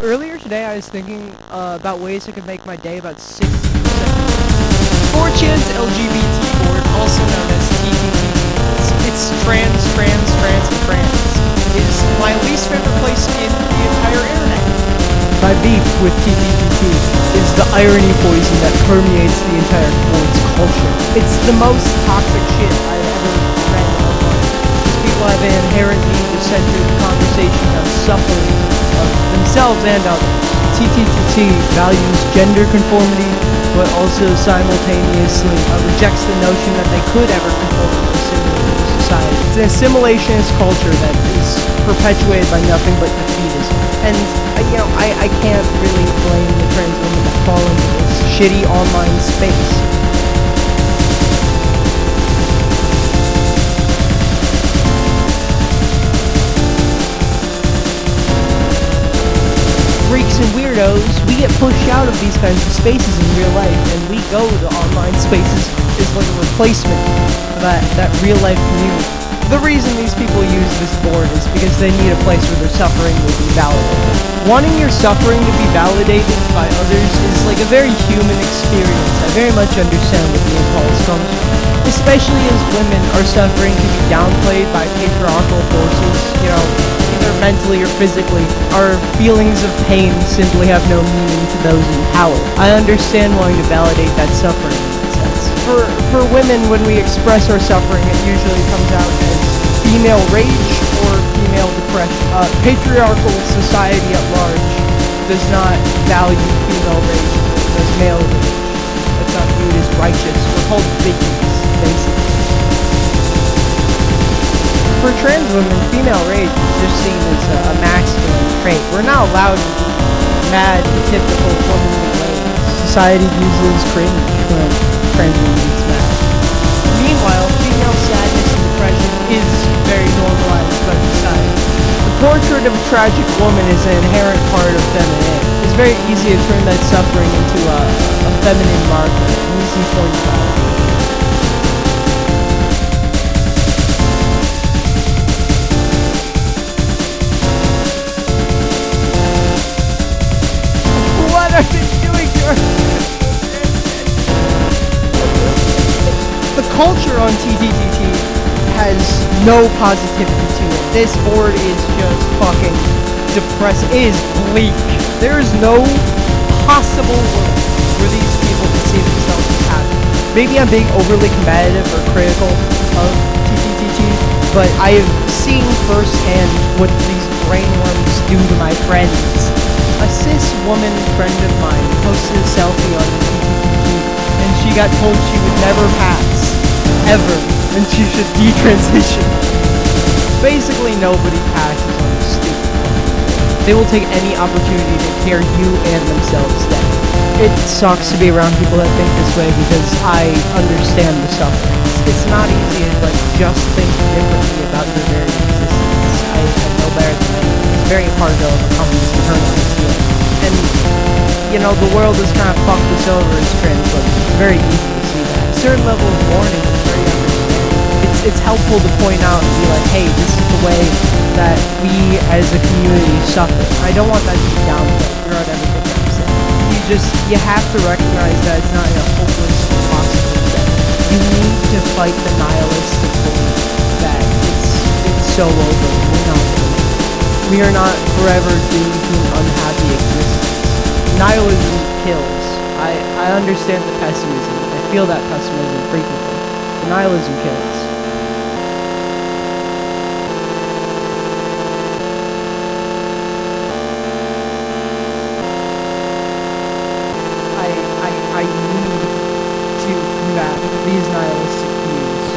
Earlier today, I was thinking about ways I could make my day about 60%. 4chan's LGBT board, also known as TTT, it's trans, is my least favorite place in the entire internet. My beef with TTT is the irony poison that permeates the entire board's culture. It's the most toxic shit I've ever read online. These people have an inherent need to center the conversation on suffering of themselves and others. TTT values gender conformity, but also simultaneously rejects the notion that they could ever conform to assimilate to society. It's an assimilationist culture that is perpetuated by nothing but defeatism. And, I can't really blame the trans women that fall into this shitty online space. Freaks and weirdos, we get pushed out of these kinds of spaces in real life, and we go to online spaces is like a replacement for that real life community. The reason these people use this board is because they need a place where their suffering will be validated. Wanting your suffering to be validated by others is like a very human experience. I very much understand where the impulse comes from. Especially as women, our suffering can be downplayed by patriarchal forces, either mentally or physically. Our feelings of pain simply have no meaning to those in power. I understand wanting to validate that suffering in that sense. For women, when we express our suffering, it usually comes out as female rage or female depression. Patriarchal society at large does not value female rage as male rage. It's not viewed as righteous. We're called victims, basically. For trans women, female rage is just seen as a masculine trait. We're not allowed to be mad in typical womanly ways. Society views it as cringe when trans women gets mad. Meanwhile, female sadness and depression is very normalized by society. The portrait of a tragic woman is an inherent part of femininity. It's very easy to turn that suffering into a feminine marker, an easy point of validation. What are they doing to us? The culture on TTT has no positivity to it. This board is just fucking depressing. It is bleak. There is no possible world where these people can see themselves as happy. Maybe I'm being overly combative or critical of TTT, but I have seen firsthand what these brainworms do to my friends. A cis woman friend of mine posted a selfie on TTT, and she got told she would never pass, ever, and she should detransition. Basically, nobody passes on this stupid thing. They will take any opportunity to tear you and themselves down. It sucks to be around people that think this way because I understand the suffering. It's not easy to just think differently about your very existence. I know better than that. It's very hard to overcome these internalized feelings. And, the world has kind of fucked us over as trans, but it's very easy to see that. A certain level of mourning is very understandable. It's helpful to point out and be like, hey, this is the way that we as a community suffer. I don't want that to be downplayed throughout everything that I'm saying. You have to recognize that it's not a hopeless, impossible thing. You need to fight the nihilistic belief that it's so over. We are not forever doomed to an unhappy existence. Nihilism kills. I understand the pessimism. I feel that pessimism frequently. The nihilism kills. I need to combat these nihilistic views.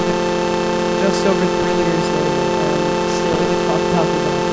Just over 3 years later, and still fucked up about it.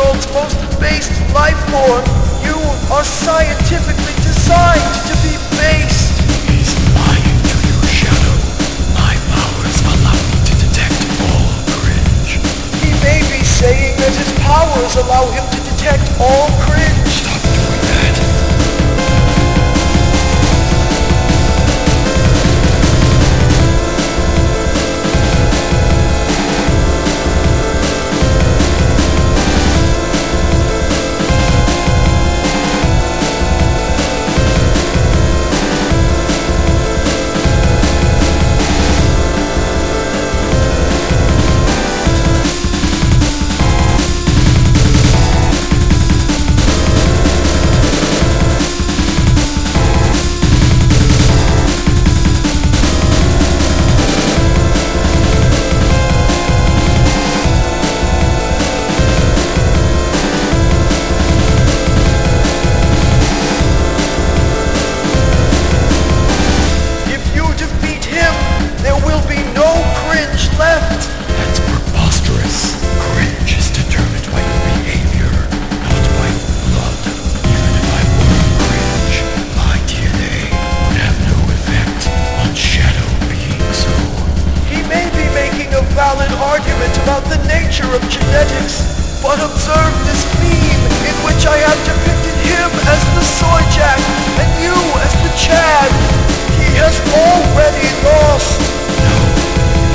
world's most based life form, you are scientifically designed to be based. He's lying to you, Shadow. My powers allow me to detect all cringe. He may be saying that his powers allow him to detect all cringe. Stop doing that. That's preposterous. Cringe is determined by your behavior, not by blood. Even if I were cringe, my DNA would have no effect on Shadow being so. He may be making a valid argument about the nature of genetics, but observe this meme in which I have depicted him as the Soy Jack and you as the Chad. He has already lost. No,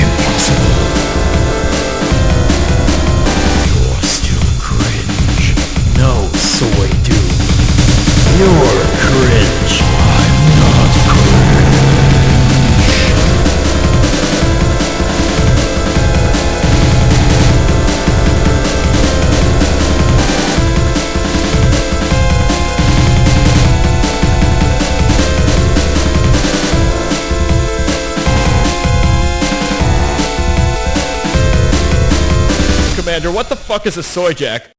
impossible. You're still cringe. No, Soy Dude. You're cringe. I'm not cringe. Commander, what the fuck is a Soy Jack?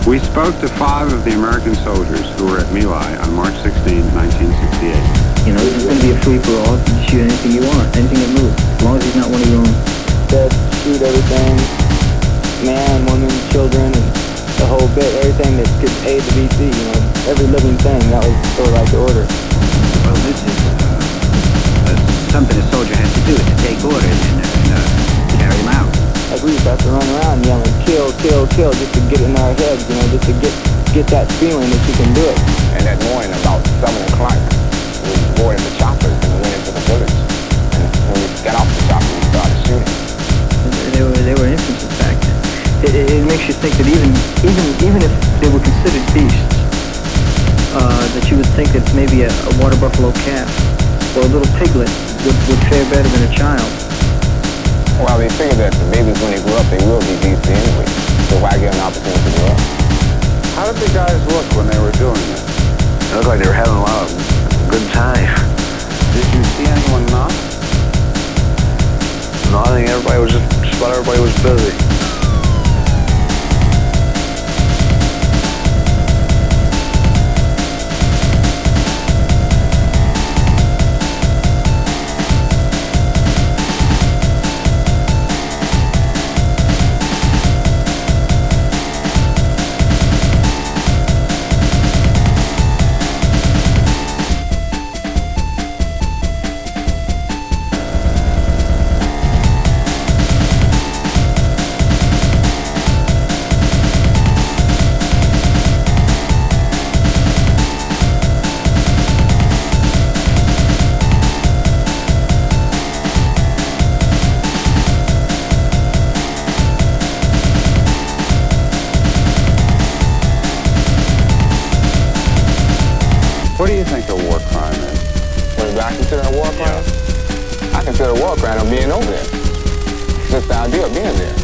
We spoke to 5 of the American soldiers who were at My Lai on March 16, 1968. You know, this is going to be a free-for-all. You can shoot anything you want, anything that moves, as long as he's not one of your own. Dead, shoot everything, man, woman, children, and the whole bit, everything that could aid the VC, you know, every living thing, that was sort of like the order. Well, this is something a soldier has to do, to take orders and carry them out. Like we used to have to run around yelling, kill, kill, kill, just to get in our heads, you know, just to get that feeling that you can do it. And that morning, about 7 o'clock, we boarded the choppers and we went into the village. And when we got off the chopper, we started shooting. They were instances back then. It makes you think that even if they were considered beasts, that you would think that maybe a water buffalo calf or a little piglet would fare better than a child. Well, they figured that the babies, when they grow up, they will be beasts anyway. So why give an opportunity to grow up? How did the guys look when they were doing this? It looked like they were having a lot of good time. Did you see anyone not? No, I think everybody was just about everybody was busy. What do you think a war crime is? What do I consider a war crime? I consider a war crime of being over there. Just the idea of being there.